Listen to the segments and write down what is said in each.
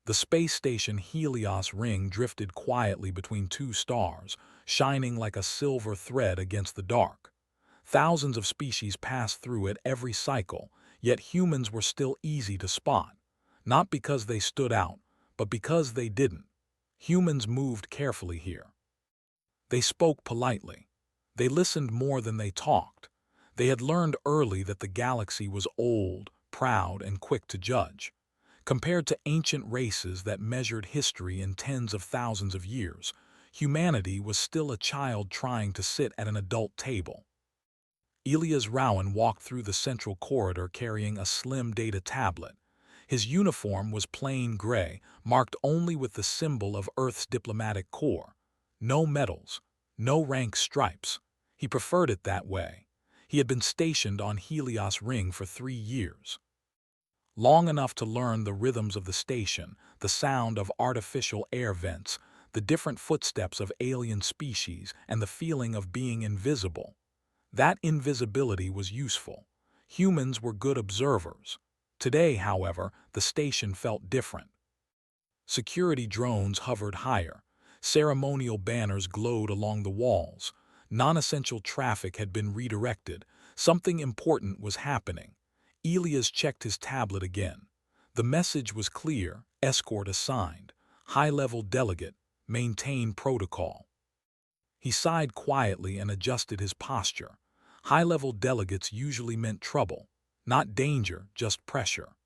The space station Helios ring drifted quietly between two stars, shining like a silver thread against the dark. Thousands of species passed through it every cycle, yet humans were still easy to spot. Not because they stood out, but because they didn't. Humans moved carefully here. They spoke politely. They listened more than they talked. They had learned early that the galaxy was old, proud, and quick to judge. Compared to ancient races that measured history in tens of thousands of years, humanity was still a child trying to sit at an adult table. Elias Rowan walked through the central corridor carrying a slim data tablet. His uniform was plain gray, marked only with the symbol of Earth's diplomatic corps. No medals, no rank stripes. He preferred it that way. He had been stationed on Helios Ring for 3 years. Long enough to learn the rhythms of the station, the sound of artificial air vents, the different footsteps of alien species, and the feeling of being invisible. That invisibility was useful. Humans were good observers. Today, however, the station felt different. Security drones hovered higher. Ceremonial banners glowed along the walls. Non-essential traffic had been redirected. Something important was happening. Elias checked his tablet again. The message was clear: escort assigned. High-level delegate. Maintain protocol. He sighed quietly and adjusted his posture. High-level delegates usually meant trouble. Not danger, just pressure.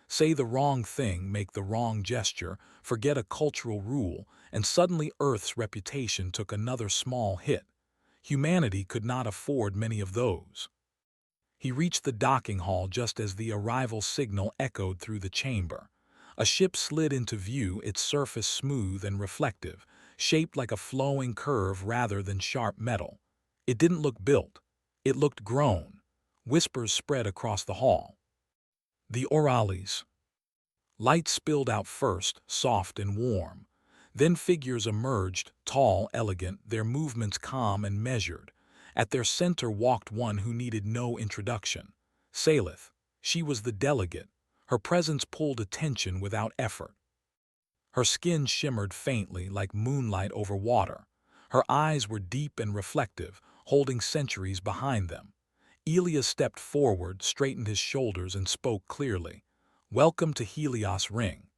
Say the wrong thing, make the wrong gesture, forget a cultural rule, and suddenly Earth's reputation took another small hit. Humanity could not afford many of those. He reached the docking hall just as the arrival signal echoed through the chamber. A ship slid into view, its surface smooth and reflective, shaped like a flowing curve rather than sharp metal. It didn't look built. It looked grown. Whispers spread across the hall. The Orcs. Light spilled out first, soft and warm. Then figures emerged, tall, elegant, their movements calm and measured. At their center walked one who needed no introduction. Salith. She was the delegate. Her presence pulled attention without effort. Her skin shimmered faintly like moonlight over water. Her eyes were deep and reflective, holding centuries behind them. Elias stepped forward, straightened his shoulders, and spoke clearly. "Welcome to Helios Ring.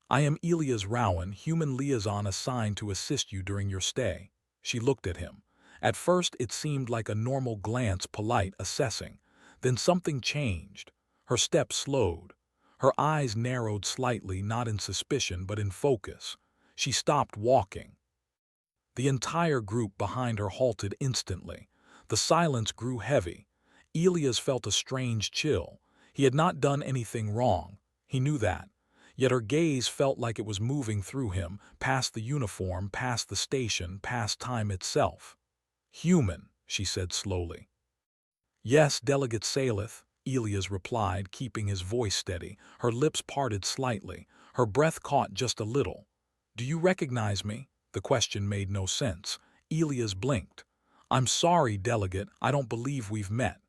I am Elias Rowan, human liaison assigned to assist you during your stay." She looked at him. At first it seemed like a normal glance, polite, assessing. Then something changed. Her step slowed. Her eyes narrowed slightly, not in suspicion but in focus. She stopped walking. The entire group behind her halted instantly. The silence grew heavy. Elias felt a strange chill. He had not done anything wrong. He knew that. Yet her gaze felt like it was moving through him, past the uniform, past the station, past time itself. "Human," she said slowly. "Yes, Delegate Salith," Elias replied, keeping his voice steady. Her lips parted slightly. Her breath caught just a little. "Do you recognize me?" The question made no sense. Elias blinked. "I'm sorry, Delegate, I don't believe we've met."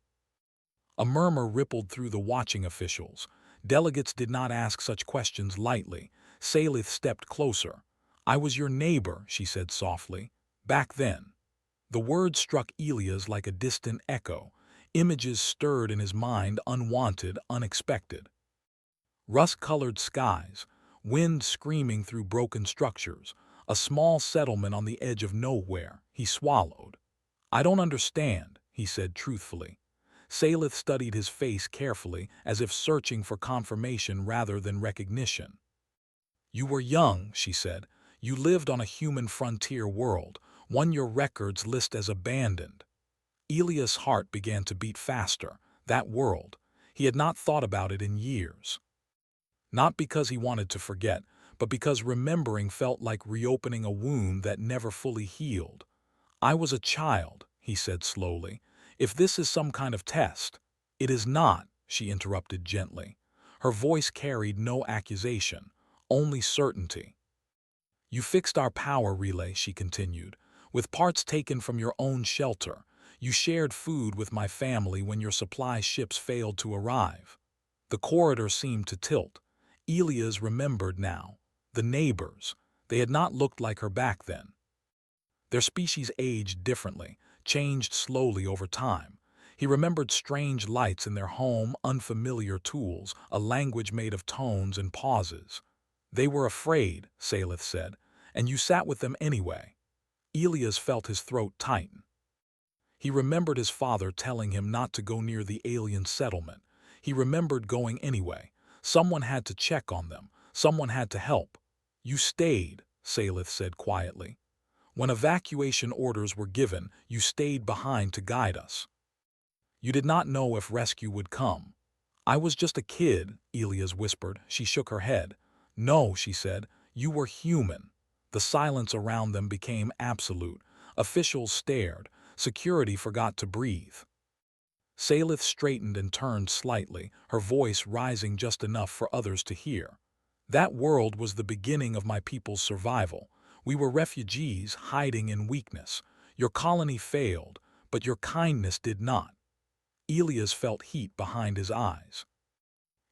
A murmur rippled through the watching officials. Delegates did not ask such questions lightly. Salith stepped closer. "I was your neighbor," she said softly. "Back then." The words struck Elias like a distant echo. Images stirred in his mind, unwanted, unexpected. Rust-colored skies, wind screaming through broken structures, a small settlement on the edge of nowhere. He swallowed. "I don't understand," he said truthfully. Salith studied his face carefully, as if searching for confirmation rather than recognition. "You were young," she said. "You lived on a human frontier world, one your records list as abandoned." Elias' heart began to beat faster. That world. He had not thought about it in years. Not because he wanted to forget, but because remembering felt like reopening a wound that never fully healed. "I was a child," he said slowly. "If this is some kind of test—" "It is not," she interrupted gently. Her voice carried no accusation, only certainty. "You fixed our power relay," she continued, "with parts taken from your own shelter. You shared food with my family when your supply ships failed to arrive." The corridor seemed to tilt. Elias remembered now. The neighbors. They had not looked like her back then. Their species aged differently, changed slowly over time. He remembered strange lights in their home, unfamiliar tools, a language made of tones and pauses. They were afraid, Salith said, and you sat with them anyway. Elias felt his throat tighten. He remembered his father telling him not to go near the alien settlement. He remembered going anyway. Someone had to check on them. Someone had to help. You stayed, Salith said quietly. When evacuation orders were given, you stayed behind to guide us. You did not know if rescue would come. I was just a kid, Elias whispered. She shook her head. No, she said, you were human. The silence around them became absolute. Officials stared. Security forgot to breathe. Salith straightened and turned slightly, her voice rising just enough for others to hear. That world was the beginning of my people's survival. We were refugees hiding in weakness. Your colony failed, but your kindness did not. Elias felt heat behind his eyes.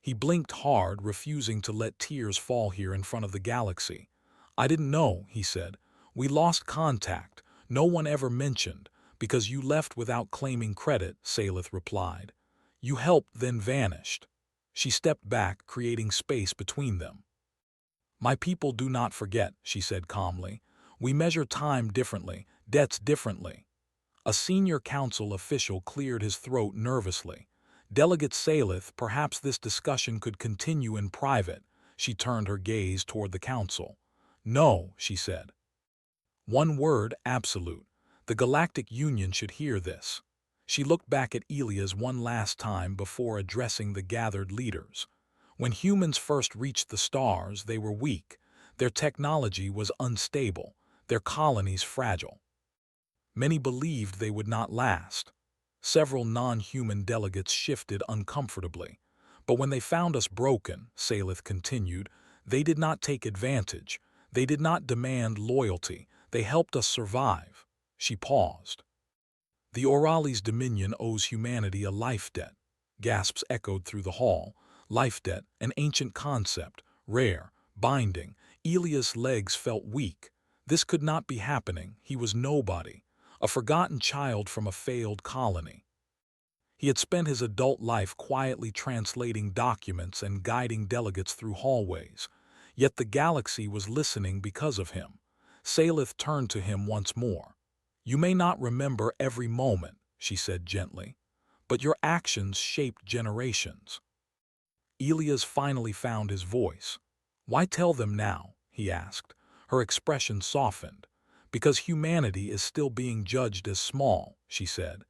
He blinked hard, refusing to let tears fall here in front of the galaxy. I didn't know, he said. We lost contact. No one ever mentioned. Because you left without claiming credit, Salith replied. You helped, then vanished. She stepped back, creating space between them. My people do not forget, she said calmly. We measure time differently, debts differently. A senior council official cleared his throat nervously. Delegate Salith, perhaps this discussion could continue in private. She turned her gaze toward the council. No, she said. One word, absolute. The Galactic Union should hear this. She looked back at Elias one last time before addressing the gathered leaders. When humans first reached the stars, they were weak. Their technology was unstable, their colonies fragile. Many believed they would not last. Several non-human delegates shifted uncomfortably. But when they found us broken, Salith continued, they did not take advantage. They did not demand loyalty. They helped us survive. She paused. The Orales dominion owes humanity a life debt. Gasps echoed through the hall. Life debt, an ancient concept, rare, binding. Elias' legs felt weak. This could not be happening. He was nobody, a forgotten child from a failed colony. He had spent his adult life quietly translating documents and guiding delegates through hallways. Yet the galaxy was listening because of him. Salith turned to him once more. You may not remember every moment, she said gently, but your actions shaped generations. Elias finally found his voice. Why tell them now? He asked. Her expression softened. Because humanity is still being judged as small, she said,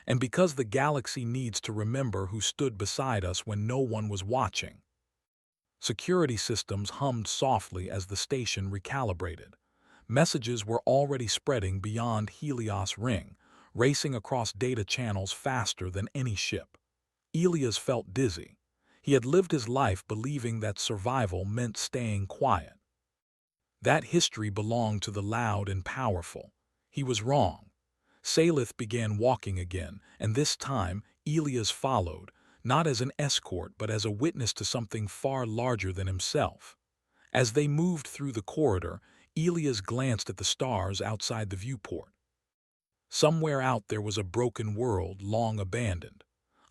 and because the galaxy needs to remember who stood beside us when no one was watching. Security systems hummed softly as the station recalibrated. Messages were already spreading beyond Helios Ring, racing across data channels faster than any ship. Elias felt dizzy. He had lived his life believing that survival meant staying quiet. That history belonged to the loud and powerful. He was wrong. Salith began walking again, and this time Elias followed, not as an escort but as a witness to something far larger than himself. As they moved through the corridor, Elias glanced at the stars outside the viewport. Somewhere out there was a broken world long abandoned,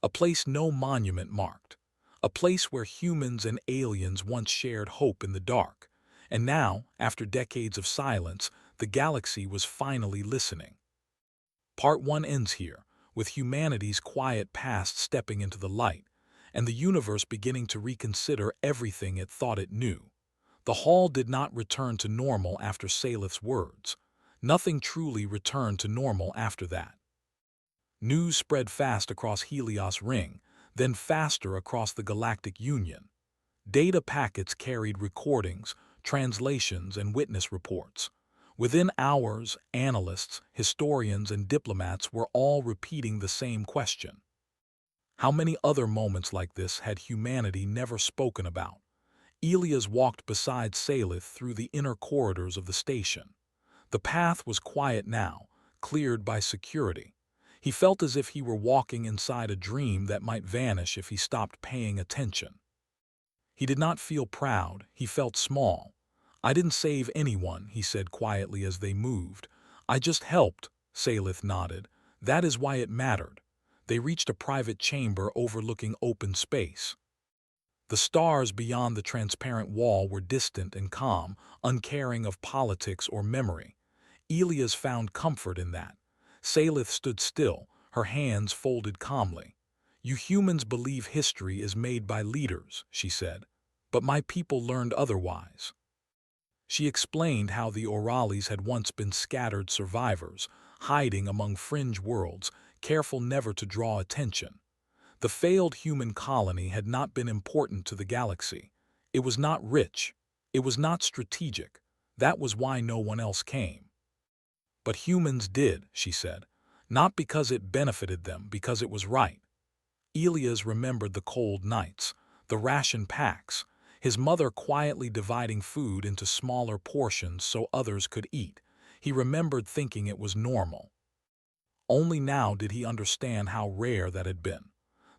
a place no monument marked, a place where humans and aliens once shared hope in the dark. And now, after decades of silence, the galaxy was finally listening. Part 1 ends here, with humanity's quiet past stepping into the light, and the universe beginning to reconsider everything it thought it knew. The hall did not return to normal after Salith's words. Nothing truly returned to normal after that. News spread fast across Helios Ring, then faster across the Galactic Union. Data packets carried recordings, translations, and witness reports. Within hours, analysts, historians, and diplomats were all repeating the same question. How many other moments like this had humanity never spoken about? Elias walked beside Salith through the inner corridors of the station. The path was quiet now, cleared by security. He felt as if he were walking inside a dream that might vanish if he stopped paying attention. He did not feel proud, he felt small. "I didn't save anyone," he said quietly as they moved. "I just helped," Salith nodded. "That is why it mattered." They reached a private chamber overlooking open space. The stars beyond the transparent wall were distant and calm, uncaring of politics or memory. Elias found comfort in that. Salith stood still, her hands folded calmly. "You humans believe history is made by leaders," she said. "But my people learned otherwise." She explained how the Orcs had once been scattered survivors, hiding among fringe worlds, careful never to draw attention. The failed human colony had not been important to the galaxy. It was not rich. It was not strategic. That was why no one else came. But humans did, she said. Not because it benefited them, because it was right. Elias remembered the cold nights, the ration packs, his mother quietly dividing food into smaller portions so others could eat. He remembered thinking it was normal. Only now did he understand how rare that had been.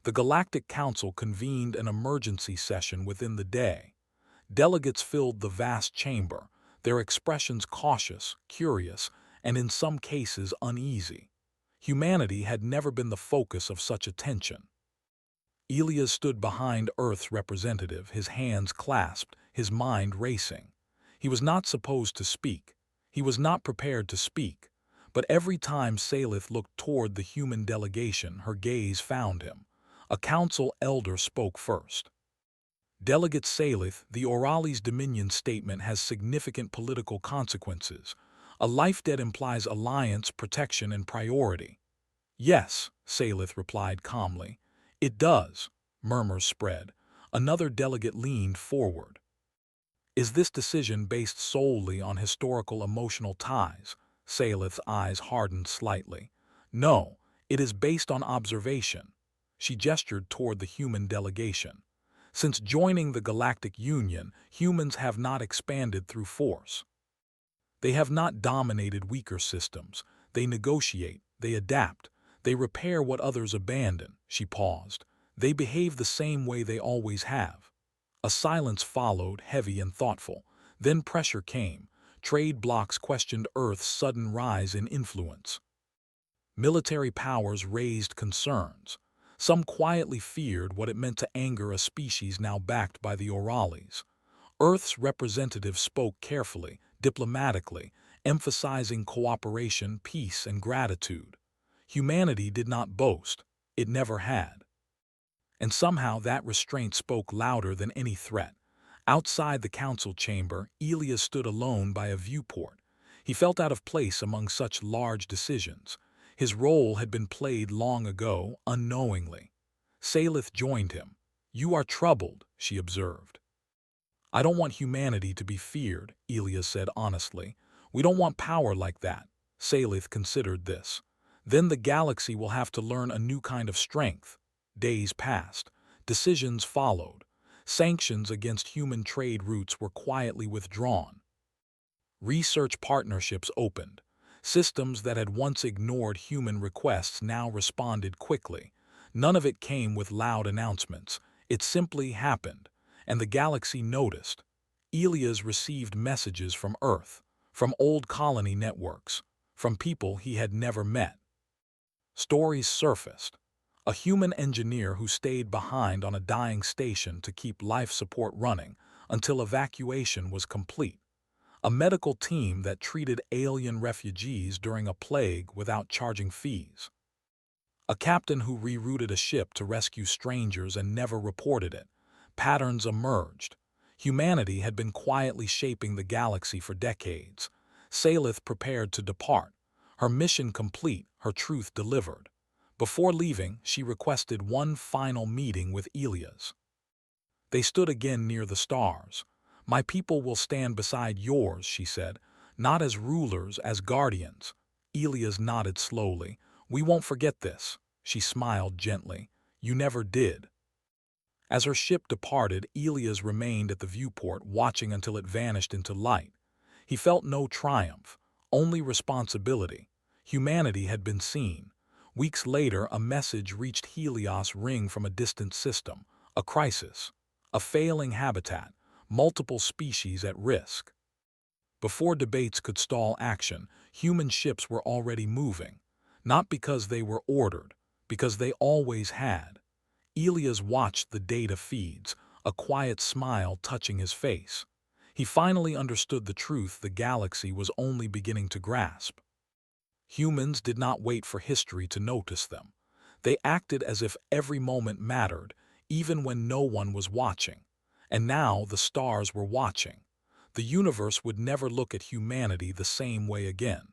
The Galactic Council convened an emergency session within the day. Delegates filled the vast chamber, their expressions cautious, curious, and in some cases uneasy. Humanity had never been the focus of such attention. Elias stood behind Earth's representative, his hands clasped, his mind racing. He was not supposed to speak. He was not prepared to speak. But every time Salith looked toward the human delegation, her gaze found him. A council elder spoke first. "Delegate Salith, the Orcs' Dominion statement has significant political consequences. A life debt implies alliance, protection, and priority." "Yes," Salith replied calmly. "It does." Murmurs spread. Another delegate leaned forward. "Is this decision based solely on historical emotional ties?" Salith's eyes hardened slightly. "No, it is based on observation." She gestured toward the human delegation. "Since joining the Galactic Union, humans have not expanded through force. They have not dominated weaker systems. They negotiate, they adapt, they repair what others abandon." She paused. "They behave the same way they always have." A silence followed, heavy and thoughtful. Then pressure came. Trade blocs questioned Earth's sudden rise in influence. Military powers raised concerns. Some quietly feared what it meant to anger a species now backed by the Orcs. Earth's representative spoke carefully, diplomatically, emphasizing cooperation, peace, and gratitude. Humanity did not boast. It never had. And somehow that restraint spoke louder than any threat. Outside the council chamber, Elias stood alone by a viewport. He felt out of place among such large decisions. His role had been played long ago, unknowingly. Salith joined him. "You are troubled," she observed. "I don't want humanity to be feared," Elias said honestly. "We don't want power like that." Salith considered this. "Then the galaxy will have to learn a new kind of strength." Days passed. Decisions followed. Sanctions against human trade routes were quietly withdrawn. Research partnerships opened. Systems that had once ignored human requests now responded quickly. None of it came with loud announcements. It simply happened, and the galaxy noticed. Elias received messages from Earth, from old colony networks, from people he had never met. Stories surfaced. A human engineer who stayed behind on a dying station to keep life support running until evacuation was complete. A medical team that treated alien refugees during a plague without charging fees. A captain who rerouted a ship to rescue strangers and never reported it. Patterns emerged. Humanity had been quietly shaping the galaxy for decades. Salith prepared to depart. Her mission complete, her truth delivered. Before leaving, she requested one final meeting with Elias. They stood again near the stars. "My people will stand beside yours," she said, "not as rulers, as guardians." Elias nodded slowly. "We won't forget this." She smiled gently. "You never did." As her ship departed, Elias remained at the viewport, watching until it vanished into light. He felt no triumph, only responsibility. Humanity had been seen. Weeks later, a message reached Helios Ring from a distant system. A crisis. a failing habitat, multiple species at risk. Before debates could stall action, human ships were already moving, not because they were ordered, because they always had. Elias watched the data feeds, a quiet smile touching his face. He finally understood the truth the galaxy was only beginning to grasp. Humans did not wait for history to notice them. They acted as if every moment mattered, even when no one was watching. And now the stars were watching. The universe would never look at humanity the same way again.